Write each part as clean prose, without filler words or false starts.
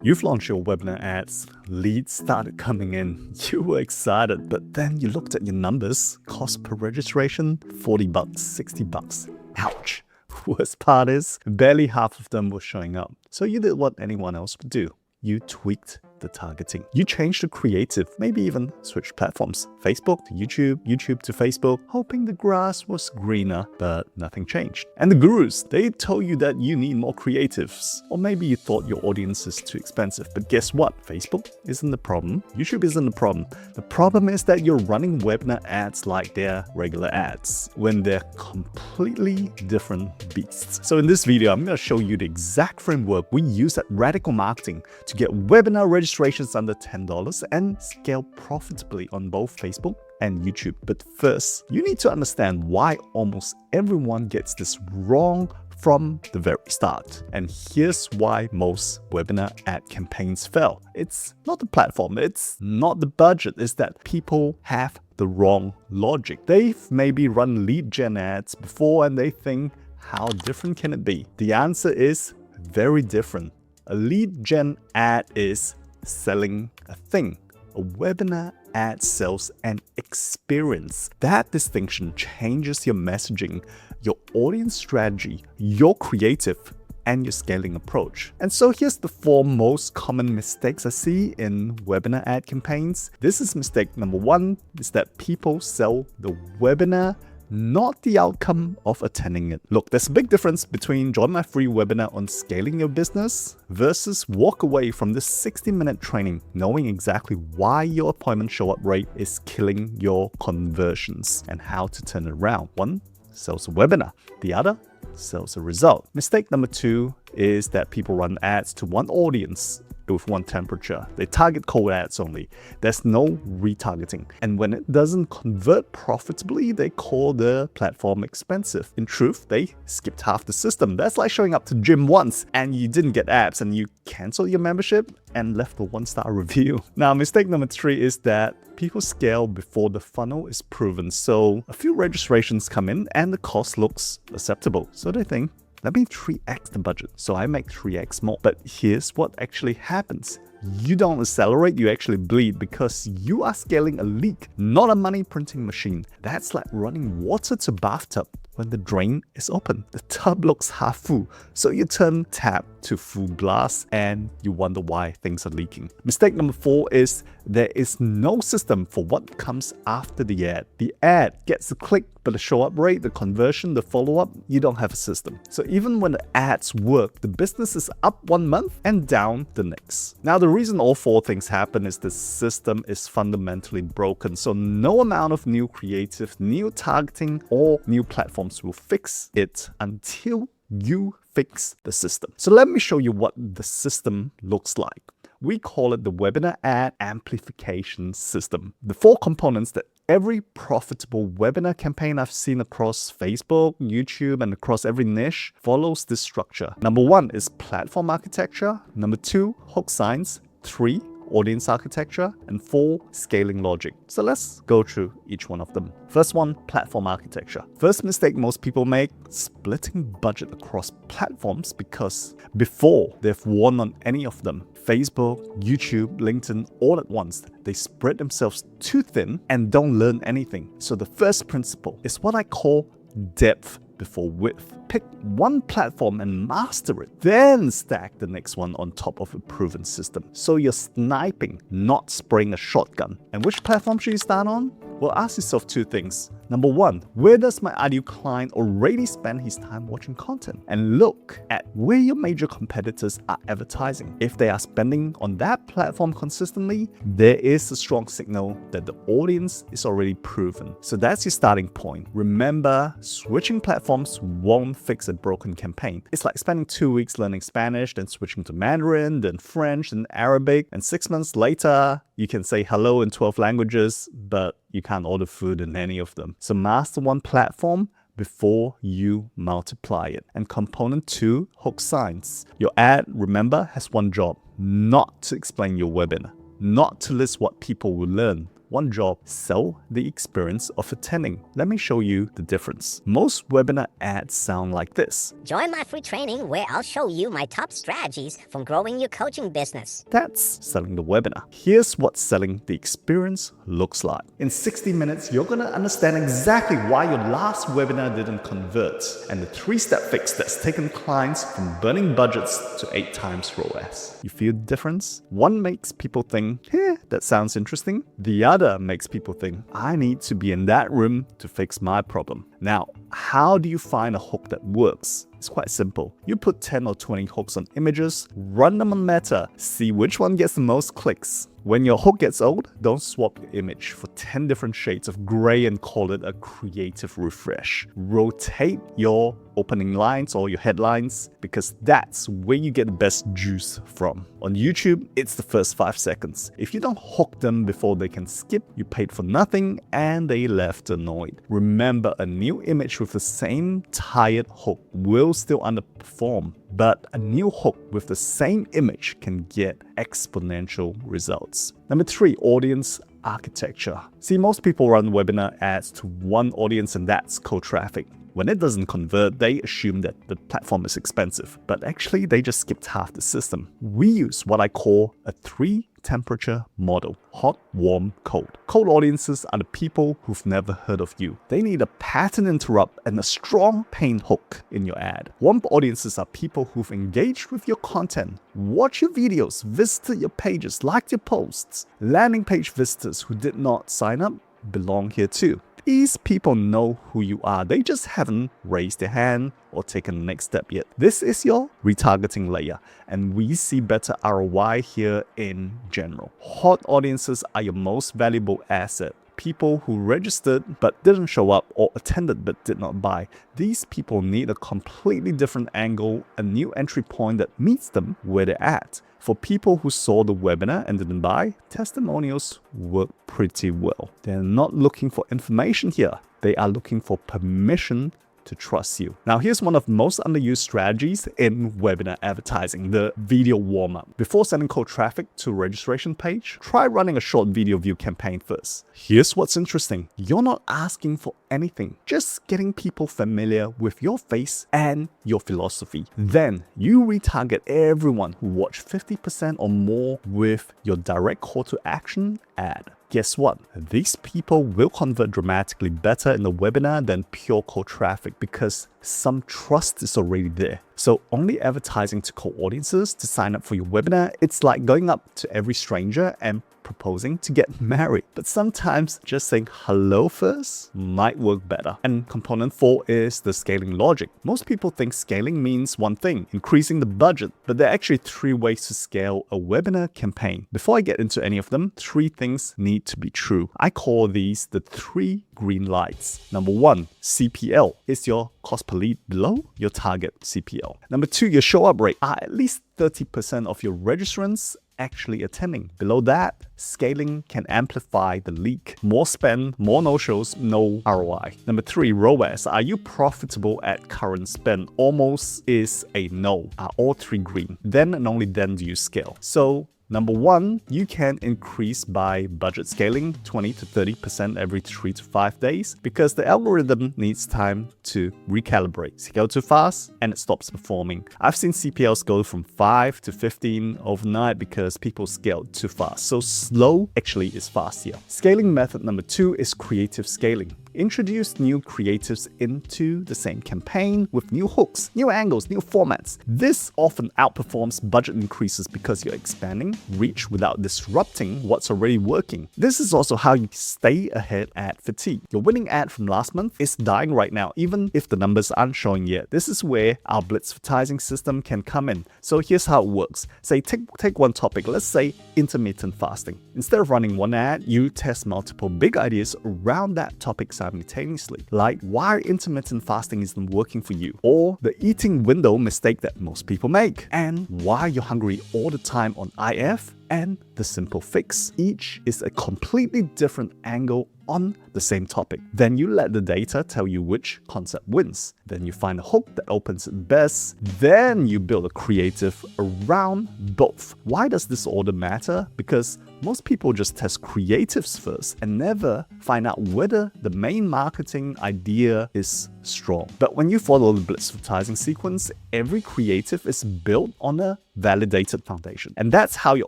You've launched your webinar ads, leads started coming in, you were excited, but then you looked at your numbers, cost per registration, $40, $60. Ouch. Worst part is, barely half of them were showing up. So you did what anyone else would do. You tweaked the targeting. You changed the creative, maybe even switched platforms. Facebook to YouTube, YouTube to Facebook, hoping the grass was greener, but nothing changed. And the gurus, they told you that you need more creatives. Or maybe you thought your audience is too expensive. But guess what? Facebook isn't the problem. YouTube isn't the problem. The problem is that you're running webinar ads like they're regular ads, when they're completely different beasts. So in this video, I'm going to show you the exact framework we use at Radical Marketing to get webinar registrations under $10 and scale profitably on both Facebook and YouTube. But first, you need to understand why almost everyone gets this wrong from the very start. And here's why most webinar ad campaigns fail. It's not the platform, it's not the budget, it's that people have the wrong logic. They've maybe run lead gen ads before and they think, how different can it be? The answer is very different. A lead gen ad is selling a thing. A webinar ad sells an experience. That distinction changes your messaging, your audience strategy, your creative, and your scaling approach. And so here's the 4 most common mistakes I see in webinar ad campaigns. This is mistake number 1, is that people sell the webinar, not the outcome of attending it. Look, there's a big difference between join my free webinar on scaling your business versus walk away from this 60-minute training knowing exactly why your appointment show-up rate is killing your conversions and how to turn it around. One sells a webinar, the other sells a result. Mistake number 2 is that people run ads to one audience with one temperature. They target cold ads only. There's no retargeting. And when it doesn't convert profitably, they call the platform expensive. In truth, they skipped half the system. That's like showing up to gym once and you didn't get abs and you canceled your membership and left a 1-star review. Now, mistake number 3 is that people scale before the funnel is proven. So a few registrations come in and the cost looks acceptable. So they think, let me 3x the budget, so I make 3x more. But here's what actually happens. You don't accelerate, you actually bleed because you are scaling a leak, not a money printing machine. That's like running water to bathtub when the drain is open. The tub looks half full, so you turn tap to full blast and you wonder why things are leaking. Mistake number 4 is there is no system for what comes after the ad. The ad gets the click, but the show-up rate, the conversion, the follow-up, you don't have a system. So even when the ads work, the business is up 1 month and down the next. Now, the reason all 4 things happen is the system is fundamentally broken. So no amount of new creative, new targeting, or new platforms will fix it until you fix the system. So let me show you what the system looks like. We call it the Webinar Ad Amplification System. The 4 components that every profitable webinar campaign I've seen across Facebook, YouTube, and across every niche follows this structure. Number 1 is platform architecture. Number 2, hook signs. 3, audience architecture, and 4, scaling logic. So let's go through each one of them. First one, platform architecture. First mistake most people make, splitting budget across platforms because before they've won on any of them, Facebook, YouTube, LinkedIn, all at once, they spread themselves too thin and don't learn anything. So the first principle is what I call depth before width. Pick one platform and master it, then stack the next one on top of a proven system. So you're sniping, not spraying a shotgun. And which platform should you start on? Well, ask yourself 2 things. Number 1, where does my ideal client already spend his time watching content? And look at where your major competitors are advertising. If they are spending on that platform consistently, there is a strong signal that the audience is already proven. So that's your starting point. Remember, switching platforms won't fix a broken campaign. It's like spending 2 weeks learning Spanish, then switching to Mandarin, then French, then Arabic, and 6 months later, you can say hello in 12 languages, but you can't order food in any of them. So master one platform before you multiply it. And component 2, hook signs. Your ad, remember, has one job, not to explain your webinar, not to list what people will learn, one job: sell the experience of attending. Let me show you the difference. Most webinar ads sound like this. Join my free training where I'll show you my top strategies from growing your coaching business. That's selling the webinar. Here's what selling the experience looks like. In 60 minutes, you're going to understand exactly why your last webinar didn't convert and the 3-step fix that's taken clients from burning budgets to 8 times ROAS. You feel the difference? One makes people think, that sounds interesting. The other makes people think, I need to be in that room to fix my problem. Now, how do you find a hook that works? It's quite simple. You put 10 or 20 hooks on images, run them on Meta, see which one gets the most clicks. When your hook gets old, don't swap your image for 10 different shades of gray and call it a creative refresh. Rotate your opening lines or your headlines because that's where you get the best juice from. On YouTube, it's the first 5 seconds. If you don't hook them before they can skip, you paid for nothing and they left annoyed. Remember, a new image with the same tired hook will still underperform, but a new hook with the same image can get exponential results. Number 3, audience architecture. See, most people run webinar ads to one audience and that's cold traffic. When it doesn't convert, they assume that the platform is expensive, but actually they just skipped half the system. We use what I call a 3-temperature model: hot, warm, cold. Cold audiences are the people who've never heard of you. They need a pattern interrupt and a strong pain hook in your ad. Warm audiences are people who've engaged with your content, watched your videos, visited your pages, liked your posts. Landing page visitors who did not sign up belong here too. These people know who you are, they just haven't raised their hand or taken the next step yet. This is your retargeting layer, and we see better ROI here in general. Hot audiences are your most valuable asset. People who registered but didn't show up or attended but did not buy. These people need a completely different angle, a new entry point that meets them where they're at. For people who saw the webinar and didn't buy, testimonials work pretty well. They're not looking for information here. They are looking for permission to trust you. Now, here's one of the most underused strategies in webinar advertising: the video warm-up. Before sending cold traffic to a registration page, try running a short video view campaign first. Here's what's interesting. You're not asking for anything, just getting people familiar with your face and your philosophy. Then you retarget everyone who watched 50% or more with your direct call to action ad. Guess what? These people will convert dramatically better in the webinar than pure cold traffic because some trust is already there. So only advertising to cold audiences to sign up for your webinar, it's like going up to every stranger and proposing to get married. But sometimes just saying hello first might work better. And component 4 is the scaling logic. Most people think scaling means one thing, increasing the budget, but there are actually 3 ways to scale a webinar campaign. Before I get into any of them, 3 things need to be true. I call these the 3 green lights. Number 1, CPL. Is your cost per lead below your target CPL? Number 2, your show up rate. Are at least 30% of your registrants actually attending? Below that, scaling can amplify the leak. More spend, more no-shows, no ROI. Number 3, ROAS. Are you profitable at current spend? Almost is a no. Are all 3 green? Then and only then do you scale. So number 1, you can increase by budget scaling 20 to 30% every 3 to 5 days because the algorithm needs time to recalibrate. Scale too fast and it stops performing. I've seen CPLs go from 5 to 15 overnight because people scaled too fast. So slow actually is fast here. Scaling method number 2 is creative scaling. Introduce new creatives into the same campaign with new hooks, new angles, new formats. This often outperforms budget increases because you're expanding reach without disrupting what's already working. This is also how you stay ahead at fatigue. Your winning ad from last month is dying right now, even if the numbers aren't showing yet. This is where our blitz advertising system can come in. So here's how it works. Say, take one topic, let's say intermittent fasting. Instead of running one ad, you test multiple big ideas around that topic simultaneously, like why intermittent fasting isn't working for you, or the eating window mistake that most people make, and why you're hungry all the time on IF and the simple fix. Each is a completely different angle on the same topic. Then you let the data tell you which concept wins. Then you find a hook that opens it best. Then you build a creative around both. Why does this order matter? Because most people just test creatives first and never find out whether the main marketing idea is strong. But when you follow the blitz advertising sequence, every creative is built on a validated foundation. And that's how you're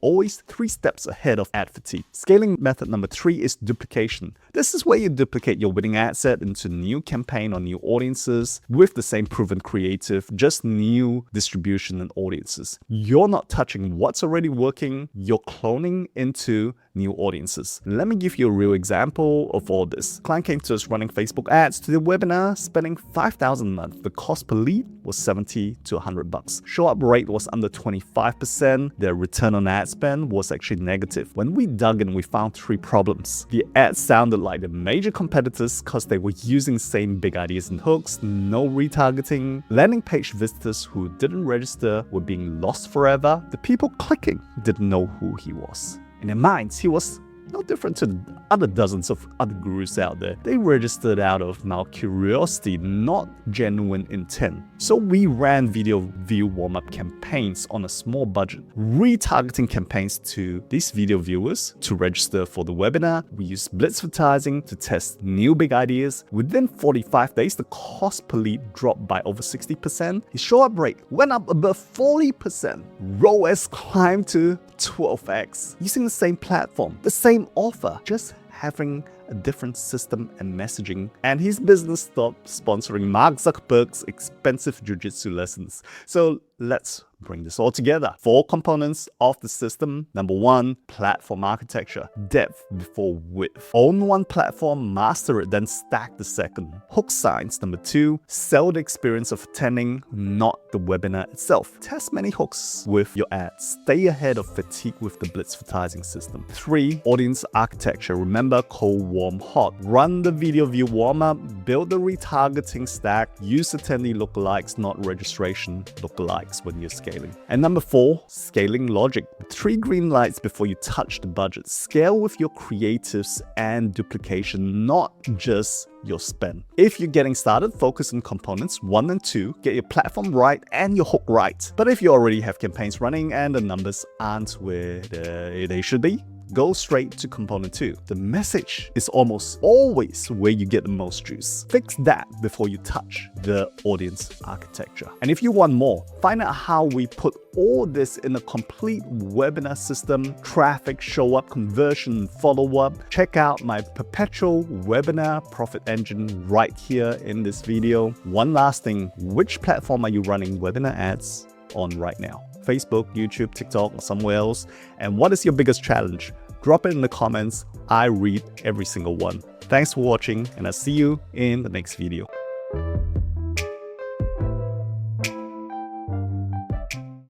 always 3 steps ahead of ad fatigue. Scaling method number 3 is duplication. This is where you duplicate your winning ad set into new campaign or new audiences with the same proven creative, just new distribution and audiences. You're not touching what's already working, you're cloning into new audiences. Let me give you a real example of all this. Client came to us running Facebook ads to the webinar, spending $5,000 a month. The cost per lead was $70 to $100. Show up rate was under 25%. Their return on ad spend was actually negative. When we dug in, we found 3 problems. The ads sounded like the major competitors because they were using the same big ideas and hooks, no retargeting. Landing page visitors who didn't register were being lost forever. The people clicking didn't know who he was. In their minds, he was no different to the other dozens of other gurus out there. They registered out of mild curiosity, not genuine intent. So we ran video view warm-up campaigns on a small budget, retargeting campaigns to these video viewers to register for the webinar. We used blitz advertising to test new big ideas. Within 45 days, the cost per lead dropped by over 60%. His show-up rate went up above 40%. ROAS climbed to 12x. Using the same platform, the same offer, just having a different system and messaging, and his business stopped sponsoring Mark Zuckerberg's expensive jiu-jitsu lessons. So let's bring this all together. 4 components of the system. Number 1, platform architecture. Depth before width. Own one platform, master it, then stack the second. Hook science. Number 2, sell the experience of attending, not the webinar itself. Test many hooks with your ads. Stay ahead of fatigue with the blitz advertising system. 3, audience architecture. Remember cold, warm, hot. Run the video view warm-up, build the retargeting stack, use attendee lookalikes, not registration lookalikes when you're scaling. And number 4, scaling logic. 3 green lights before you touch the budget. Scale with your creatives and duplication, not just your spend. If you're getting started, focus on components 1 and 2, get your platform right and your hook right. But if you already have campaigns running and the numbers aren't where they should be, go straight to component 2. The message is almost always where you get the most juice. Fix that before you touch the audience architecture. And if you want more, find out how we put all this in a complete webinar system, traffic, show up, conversion, follow up. Check out my perpetual webinar profit engine right here in this video. One last thing, which platform are you running webinar ads on right now? Facebook, YouTube, TikTok, or somewhere else? And what is your biggest challenge? Drop it in the comments. I read every single one. Thanks for watching, and I'll see you in the next video.